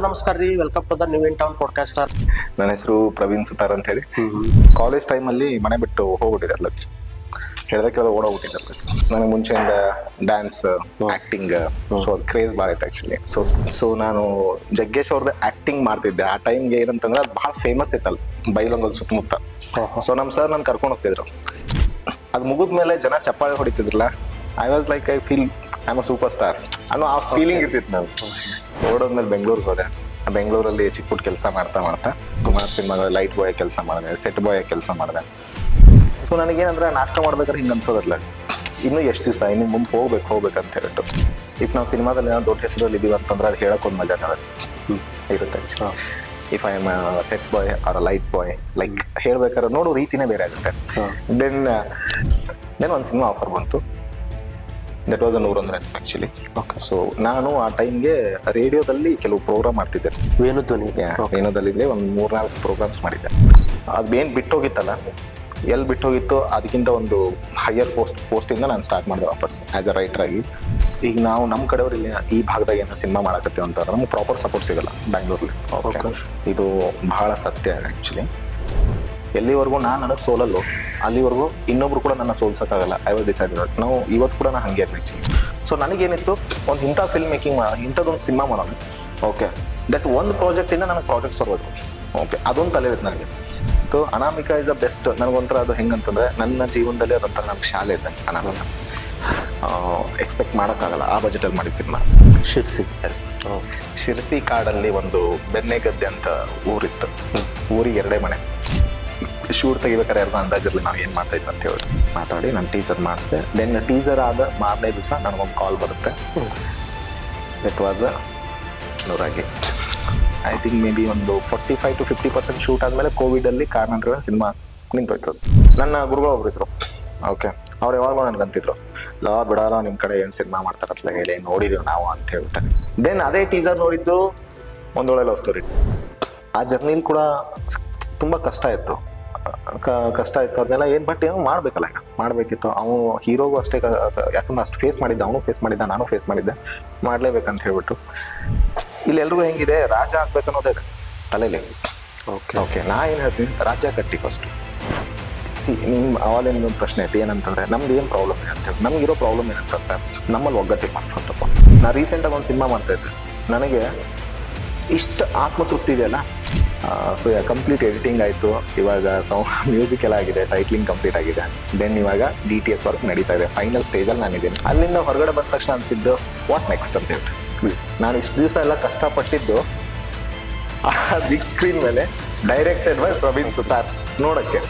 ನಮಸ್ಕಾರ ರೀ, welcome to the new in town podcaster. ನನ್ನ ಹೆಸರು ಪ್ರವೀಣ್ ಸುತಾರ್ ಅಂತ ಹೇಳಿ. ಕಾಲೇಜ್ ಟೈಮಲ್ಲಿ ಮನೆ ಬಿಟ್ಟು ಹೋಗ್ಬಿಟ್ಟಿದೆ ಅಲ್ಲ, ಹೇಳ್ದಕ್ಕೆ ಓಡೋಗ್ಬಿಟ್ಟಿದ್ದೆ. ನನಗೆ ಮುಂಚೆಯಿಂದ ಡ್ಯಾನ್ಸ್, ಆಕ್ಟಿಂಗ್, ಸೊ ಅದು ಕ್ರೇಜ್ ಭಾಳ ಇತ್ತು ಆ್ಯಕ್ಚುಲಿ. ಸೊ ನಾನು ಜಗ್ಗೇಶ್ ಅವ್ರದ್ದು ಆಕ್ಟಿಂಗ್ ಮಾಡ್ತಿದ್ದೆ. ಆ ಟೈಮ್ಗೆ ಏನಂತಂದ್ರೆ ಅದು ಭಾಳ ಫೇಮಸ್ ಇತ್ತಲ್ಲ ಬೈಲೊಂಗಲ್ ಸುತ್ತಮುತ್ತ. ಸೊ ನಮ್ಮ ಸರ್ ನಾನು ಕರ್ಕೊಂಡು ಹೋಗ್ತಿದ್ರು. ಅದು ಮುಗಿದ ಮೇಲೆ ಜನ ಚಪ್ಪಾಳೆ ಹೊಡಿತಿದ್ರಲ್ಲ, I was like I feel I am a superstar ಅನ್ನೋ ಆ ಫೀಲಿಂಗ್ ಇರ್ತಿತ್ತು. ನಾನು ಓಡೋದ್ಮೇಲೆ ಬೆಂಗಳೂರಿಗೆ ಹೋದೆ. ಬೆಂಗಳೂರಲ್ಲಿ ಚಿಕ್ಕ ಪುಟ್ಟ ಕೆಲಸ ಮಾಡ್ತಾ ಕುಮಾರ್ ಸಿನಿಮಾಗಳ ಲೈಟ್ ಬಾಯ್ ಕೆಲಸ ಮಾಡಿದೆ, ಸೆಟ್ ಬಾಯ್ ಕೆಲಸ ಮಾಡಿದೆ. ಸೊ ನನಗೇನಂದ್ರೆ ನಾಟಕ ಮಾಡ್ಬೇಕಾದ್ರೆ ಹಿಂಗೆ ಅನ್ಸೋದಿಲ್ಲ, ಇನ್ನೂ ಎಷ್ಟು ದಿವಸ ಇನ್ನು ಮುಂದೆ ಹೋಗ್ಬೇಕಂತ ಹೇಳ್ಬಿಟ್ಟು. ಈಗ ನಾವು ಸಿನಿಮಾದಲ್ಲಿ ಏನೋ ದೊಡ್ಡ ಹೆಸರಲ್ಲಿ ಇದೀವಿ ಅಂತಂದ್ರೆ ಅದು ಹೇಳೋಕ್ಕೊಂದು ಮಜಾ ಇರುತ್ತೆ. If I am set boy or light boy, like ಹೇಳ್ಬೇಕಾದ್ರೆ ನೋಡೋ ರೀತಿನೇ ಬೇರೆ ಆಗುತ್ತೆ. ದೆನ್ ಒಂದು ಸಿನಿಮಾ ಆಫರ್ ಬಂತು. That was 100 actually. Okay. So ನಾನು ಆ ಟೈಮ್ಗೆ ರೇಡಿಯೋದಲ್ಲಿ ಕೆಲವು ಪ್ರೋಗ್ರಾಮ್ ಮಾಡ್ತಿದ್ದೆ. ವೇಣುಧ್ವನಿಲಿ ಒಂದು 3-4 ಪ್ರೋಗ್ರಾಮ್ಸ್ ಮಾಡಿದ್ದೆ. ಅದು ಏನು ಬಿಟ್ಟೋಗಿತ್ತಲ್ಲ, ಎಲ್ಲಿ ಬಿಟ್ಟೋಗಿತ್ತು ಅದಕ್ಕಿಂತ ಒಂದು ಹೈಯರ್ ಪೋಸ್ಟಿಂದ ನಾನು ಸ್ಟಾರ್ಟ್ ಮಾಡಿದೆ ವಾಪಸ್ ಆ್ಯಸ್ ಅ ರೈಟರ್ ಆಗಿ. ಈಗ ನಾವು ನಮ್ಮ ಕಡೆಯವ್ರು ಇಲ್ಲಿ ಈ ಭಾಗದಾಗ ಏನೋ ಸಿನಿಮಾ ಮಾಡಕತ್ತೀವಿ ಅಂತ ನಮ್ಗೆ ಪ್ರಾಪರ್ ಸಪೋರ್ಟ್ ಸಿಗಲ್ಲ ಬ್ಯಾಂಗ್ಳೂರಲ್ಲಿ. ಓಕೆ, ಇದು ಭಾಳ ಸತ್ಯ ಆ್ಯಕ್ಚುಲಿ. ಎಲ್ಲಿವರೆಗೂ ನನಗೆ ಸೋಲಲ್ಲೋ ಅಲ್ಲಿವರೆಗೂ ಇನ್ನೊಬ್ರು ಕೂಡ ನನ್ನ ಸೋಲ್ಸೋಕ್ಕಾಗಲ್ಲ. I was decided. ನಾವು ಇವತ್ತು ಕೂಡ ನಾನು ಹಾಗೆ ಆ್ಯಕ್ಚುಲಿ. ಸೊ ನನಗೇನಿತ್ತು, ಒಂದು ಇಂಥ ಫಿಲ್ಮ್ ಮೇಕಿಂಗ್ ಇಂಥದ್ದೊಂದು ಸಿನಿಮಾ ಮಾಡೋದು. ಓಕೆ, ದಟ್ ಒಂದು ಪ್ರಾಜೆಕ್ಟಿಂದ ನನಗೆ ಪ್ರಾಜೆಕ್ಟ್ಸ್ ಬರ್ಬೋದು. ಓಕೆ, ಅದೊಂದು ತಲೆ ಇತ್ತು ನನಗೆ. So Anamika is the best. ನನಗೊಂಥರ ಅದು ಹೆಂಗಂತಂದರೆ ನನ್ನ ಜೀವನದಲ್ಲಿ ಅದೊಂಥರ ನಮ್ಗೆ ಶಾಲೆ ಇದ್ದಂಗೆ. ಅನಾಮಿಕಾ ಎಕ್ಸ್ಪೆಕ್ಟ್ ಮಾಡೋಕ್ಕಾಗಲ್ಲ ಆ ಬಜೆಟಲ್ಲಿ ಮಾಡಿದ ಸಿನಿಮಾ. ಶಿರ್ಸಿ, ಎಸ್, ಶಿರ್ಸಿ ಕಾಡಲ್ಲಿ ಒಂದು ಬೆನ್ನೆಗದ್ದೆ ಅಂತ ಊರಿತ್ತು. ಊರಿಗೆ 2 ಮನೆ. ಶೂಟ್ ತೆಗಿಬೇಕಾದ್ರೆ ಯಾರಿಗೂ ಅಂದಾಜಿರಲಿ ನಾವು ಏನು ಮಾಡ್ತಾಯಿದ್ವಿ ಅಂತ ಹೇಳಿ ಮಾತಾಡಿ ನಾನು ಟೀಸರ್ ಮಾಡಿಸಿದೆ. ದೆನ್ ಟೀಸರ್ ಆದ 4ನೇ ದಿವಸ ನನಗೊಂದು ಕಾಲ್ ಬರುತ್ತೆ. ದಟ್ ವಾಸ್ ನೂರಾಗಿ ಐ ಥಿಂಕ್ ಮೇ ಬಿ ಒಂದು 45 to 50% ಶೂಟ್ ಆದಮೇಲೆ ಕೋವಿಡಲ್ಲಿ ಕಾರಣಾಂತರ ಸಿನಿಮಾ ನಿಂತೋಯ್ತದೆ. ನನ್ನ ಗುರುಗಳು ಒಬ್ಬರಿದ್ರು. ಓಕೆ, ಅವ್ರು ಯಾವಾಗಲೂ ನನಗೆ ಅಂತಿದ್ರು, ಬಿಡಲ್ಲ ನಿಮ್ಮ ಕಡೆ ಏನು ಸಿನಿಮಾ ಮಾಡ್ತಾರಲ್ಲ ಹೇಳಿ ನೋಡಿದ್ದೀವಿ ನಾವು ಅಂತ ಹೇಳ್ಬಿಟ್ಟೆ. ದೆನ್ ಅದೇ ಟೀಸರ್ ನೋಡಿದ್ದು ಒಂದೊಳ್ಳೆ ಲವ್ ಸ್ಟೋರಿ. ಆ ಜರ್ನಿಲಿ ಕೂಡ ತುಂಬ ಕಷ್ಟ ಇತ್ತು. ಅದನ್ನೆಲ್ಲ ಏನು, ಬಟ್ ಏನೋ ಮಾಡಬೇಕಲ್ಲ, ಈಗ ಮಾಡಬೇಕಿತ್ತು. ಅವನು ಹೀರೋಗೂ ಅಷ್ಟೇ, ಯಾಕಂದ್ರೆ ಅಷ್ಟು ಫೇಸ್ ಮಾಡಿದ್ದ, ಅವನು ಫೇಸ್ ಮಾಡಿದ್ದ, ನಾನು ಫೇಸ್ ಮಾಡಿದ್ದೆ, ಮಾಡಲೇಬೇಕಂತ ಹೇಳ್ಬಿಟ್ಟು. ಇಲ್ಲಿ ಎಲ್ರಿಗೂ ಹೆಂಗಿದೆ, ರಾಜ ಆಗ್ಬೇಕನ್ನೋದೇ ತಲೆಯಲ್ಲಿ. ಓಕೆ, ನಾ ಏನು ಹೇಳ್ತೀನಿ, ರಾಜ್ಯ ಕಟ್ಟಿ ಫಸ್ಟ್. ನಿಮ್ಮ ಅವಾಲೇನು ಪ್ರಶ್ನೆ ಐತಿ ಏನಂತಂದರೆ ನಮ್ದು ಏನು ಪ್ರಾಬ್ಲಮ್ ಇದೆ ಅಂತೇಳಿ. ನಮಗಿರೋ ಪ್ರಾಬ್ಲಮ್ ಏನಂತಂದ್ರೆ ನಮ್ಮಲ್ಲಿ ಒಗ್ಗಟ್ಟಿಲ್ಲ. ಫಸ್ಟ್ ಆಫ್ ಆಲ್, ನಾ ರೀಸೆಂಟಾಗಿ ಒಂದು ಸಿನಿಮಾ ಮಾಡ್ತಾಯಿದ್ದೆ. ನನಗೆ ಇಷ್ಟು ಆತ್ಮತೃಪ್ತಿ ಇದೆಯಲ್ಲ. ಸೊ ಕಂಪ್ಲೀಟ್ ಎಡಿಟಿಂಗ್ ಆಯಿತು, ಇವಾಗ ಮ್ಯೂಸಿಕ್ ಎಲ್ಲ ಆಗಿದೆ, ಟೈಟ್ಲಿಂಗ್ ಕಂಪ್ಲೀಟ್ ಆಗಿದೆ. ದೆನ್ ಇವಾಗ DTS ವರ್ಕ್ ನಡೀತಾ ಇದೆ, ಫೈನಲ್ ಸ್ಟೇಜಲ್ಲಿ ನಾನಿದ್ದೀನಿ. ಅಲ್ಲಿಂದ ಹೊರಗಡೆ ಬಂದ ತಕ್ಷಣ ಅನಿಸಿದ್ದು ವಾಟ್ ನೆಕ್ಸ್ಟ್ ಅಂತ ಹೇಳ್ಬಿಟ್ಟು. ನಾನು ಇಷ್ಟು ದಿವಸ ಎಲ್ಲ ಕಷ್ಟಪಟ್ಟಿದ್ದು ಆ ಬಿಗ್ ಸ್ಕ್ರೀನ್ ಮೇಲೆ ಡೈರೆಕ್ಟೆಡ್ ಬೈ ಪ್ರವೀಣ್ ಸುತಾರ್ ನೋಡೋಕ್ಕೆ.